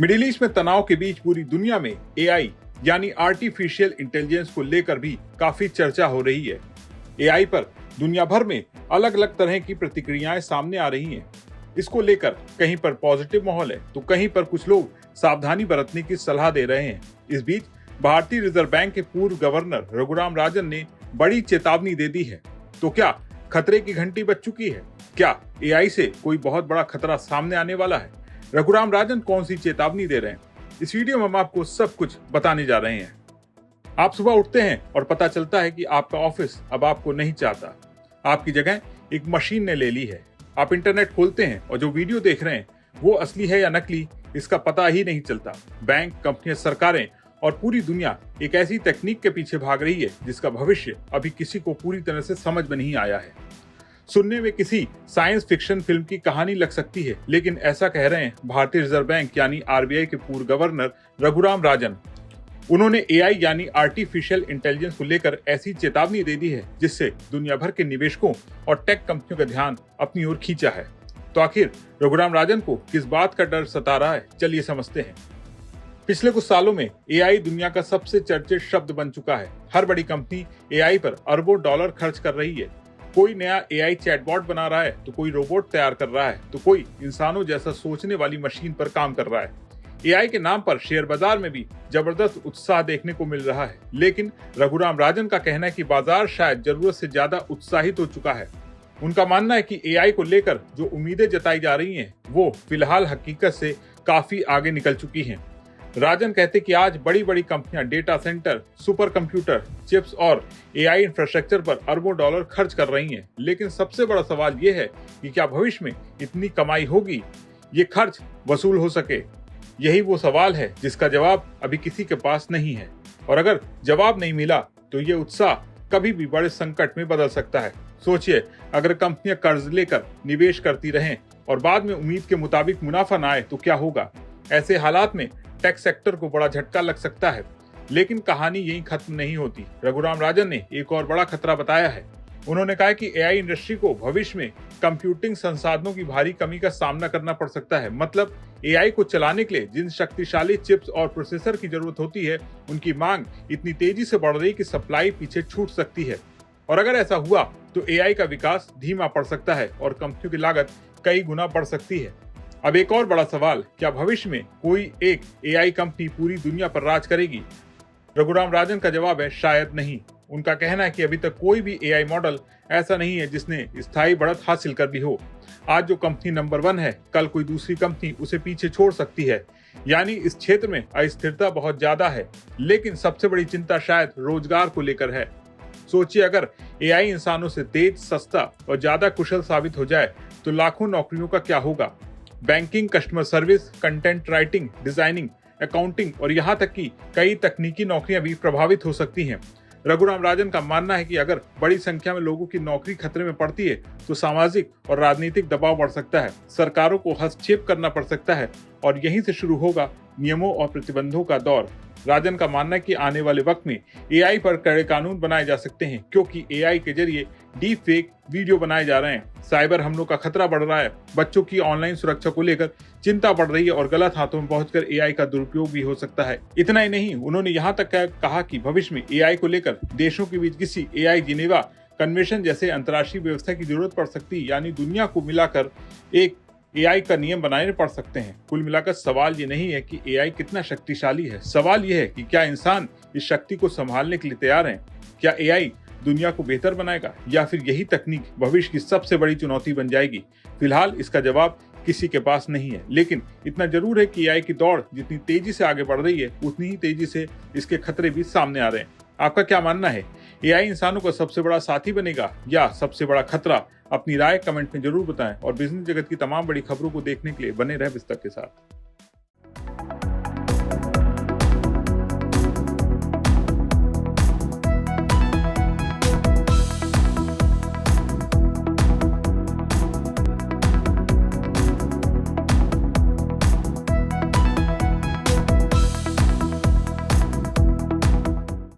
Middle east में तनाव के बीच पूरी दुनिया में एआई यानी आर्टिफिशियल इंटेलिजेंस को लेकर भी काफी चर्चा हो रही है। एआई पर दुनिया भर में अलग अलग तरह की प्रतिक्रियाएं सामने आ रही हैं। इसको लेकर कहीं पर पॉजिटिव माहौल है तो कहीं पर कुछ लोग सावधानी बरतने की सलाह दे रहे हैं। इस बीच भारतीय रिजर्व बैंक के पूर्व गवर्नर रघुराम राजन ने बड़ी चेतावनी दे दी है। तो क्या खतरे की घंटी बज चुकी है? क्या एआई से कोई बहुत बड़ा खतरा सामने आने वाला है? रघुराम राजन कौन सी चेतावनी दे रहे हैं? इस वीडियो में हम आपको सब कुछ बताने जा रहे हैं। आप सुबह उठते हैं और पता चलता है कि आपका ऑफिस अब आपको नहीं चाहता। आपकी जगह एक मशीन ने ले ली है। आप इंटरनेट खोलते हैं और जो वीडियो देख रहे हैं वो असली है या नकली, इसका पता ही नहीं चलता। बैंक, कंपनियां, सरकारें और पूरी दुनिया एक ऐसी तकनीक के पीछे भाग रही है जिसका भविष्य अभी किसी को पूरी तरह से समझ में नहीं आया है। सुनने में किसी साइंस फिक्शन फिल्म की कहानी लग सकती है, लेकिन ऐसा कह रहे हैं भारतीय रिजर्व बैंक यानी आरबीआई के पूर्व गवर्नर रघुराम राजन। उन्होंने एआई यानी आर्टिफिशियल इंटेलिजेंस को लेकर ऐसी चेतावनी दे दी है जिससे दुनिया भर के निवेशकों और टेक कंपनियों का ध्यान अपनी ओर खींचा है। तो आखिर रघुराम राजन को किस बात का डर सता रहा है, चलिए समझते हैं। पिछले कुछ सालों में एआई दुनिया का सबसे चर्चित शब्द बन चुका है। हर बड़ी कंपनी एआई पर अरबों डॉलर खर्च कर रही है। कोई नया एआई चैटबॉट बना रहा है तो कोई रोबोट तैयार कर रहा है तो कोई इंसानों जैसा सोचने वाली मशीन पर काम कर रहा है। एआई के नाम पर शेयर बाजार में भी जबरदस्त उत्साह देखने को मिल रहा है, लेकिन रघुराम राजन का कहना है कि बाजार शायद जरूरत से ज्यादा उत्साहित हो चुका है। उनका मानना है कि एआई को लेकर जो उम्मीदें जताई जा रही हैं वो फिलहाल हकीकत से काफी आगे निकल चुकी हैं। राजन कहते कि आज बड़ी बड़ी कंपनियां data centre, super computer, chips और एआई इंफ्रास्ट्रक्चर पर अरबों डॉलर खर्च कर रही हैं, लेकिन सबसे बड़ा सवाल ये है कि क्या भविष्य में इतनी कमाई होगी, ये खर्च वसूल हो सके। यही वो सवाल है जिसका जवाब अभी किसी के पास नहीं है, और अगर जवाब नहीं मिला तो ये उत्साह कभी भी बड़े संकट में बदल सकता है। सोचिए, अगर कंपनियां कर्ज लेकर निवेश करती रहें और बाद में उम्मीद के मुताबिक मुनाफा न आए तो क्या होगा? ऐसे हालात में टेक सेक्टर को बड़ा झटका लग सकता है। लेकिन कहानी यहीं खत्म नहीं होती। रघुराम राजन ने एक और बड़ा खतरा बताया है। उन्होंने कहा कि एआई इंडस्ट्री को भविष्य में कंप्यूटिंग संसाधनों की भारी कमी का सामना करना पड़ सकता है। मतलब एआई को चलाने के लिए जिन शक्तिशाली चिप्स और प्रोसेसर की जरूरत होती है, उनकी मांग इतनी तेजी से बढ़ रही कि सप्लाई पीछे छूट सकती है। और अगर ऐसा हुआ तो एआई का विकास धीमा पड़ सकता है और कंपनियों की लागत कई गुना बढ़ सकती है। अब एक और बड़ा सवाल, क्या भविष्य में कोई एक एआई कंपनी पूरी दुनिया पर राज करेगी? रघुराम राजन का जवाब है शायद नहीं। उनका कहना है कि अभी तक कोई भी एआई मॉडल ऐसा नहीं है जिसने स्थायी बढ़त हासिल कर ली हो। आज जो कंपनी नंबर 1 है, कल कोई दूसरी कंपनी उसे पीछे छोड़ सकती है। यानी इस क्षेत्र में अस्थिरता बहुत ज्यादा है। लेकिन सबसे बड़ी चिंता शायद रोजगार को लेकर है। सोचिए, अगर एआई इंसानों से तेज, सस्ता और ज्यादा कुशल साबित हो जाए तो लाखों नौकरियों का क्या होगा? Banking, customer service, content writing, designing, accounting और यहाँ तक कि कई तकनीकी नौकरियां भी प्रभावित हो सकती हैं। रघुराम राजन का मानना है कि अगर बड़ी संख्या में लोगों की नौकरी खतरे में पड़ती है तो सामाजिक और राजनीतिक दबाव बढ़ सकता है, सरकारों को हस्तक्षेप करना पड़ सकता है और यहीं से शुरू होगा नियमों और प्रतिबंधों का दौर। राजन का मानना है कि आने वाले वक्त में एआई पर कड़े कानून बनाए जा सकते हैं, क्योंकि एआई के जरिए डीप फेक वीडियो बनाए जा रहे हैं। साइबर हमलों का खतरा बढ़ रहा है। बच्चों की ऑनलाइन सुरक्षा को लेकर चिंता बढ़ रही है और गलत हाथों में पहुंचकर एआई का दुरुपयोग भी हो सकता है। इतना ही नहीं, उन्होंने यहाँ तक कहा कि भविष्य में एआई को लेकर देशों के बीच किसी एआई जिनेवा कन्वेंशन जैसे अंतर्राष्ट्रीय व्यवस्था की जरूरत पड़ सकती है। यानी दुनिया को मिलाकर एक एआई का नियम बनाने पड़ सकते हैं। कुल मिलाकर सवाल ये नहीं है कि एआई कितना शक्तिशाली है, सवाल यह है कि क्या इंसान इस शक्ति को संभालने के लिए तैयार हैं? क्या एआई दुनिया को बेहतर बनाएगा या फिर यही तकनीक भविष्य की सबसे बड़ी चुनौती बन जाएगी? फिलहाल इसका जवाब किसी के पास नहीं है, लेकिन इतना जरूर है कि एआई की दौड़ जितनी तेजी से आगे बढ़ रही है उतनी ही तेजी से इसके खतरे भी सामने आ रहे हैं। आपका क्या मानना है? एआई इंसानों का सबसे बड़ा साथी बनेगा या सबसे बड़ा खतरा? अपनी राय कमेंट में जरूर बताएं और बिजनेस जगत की तमाम बड़ी खबरों को देखने के लिए बने रहे पुस्तक के साथ।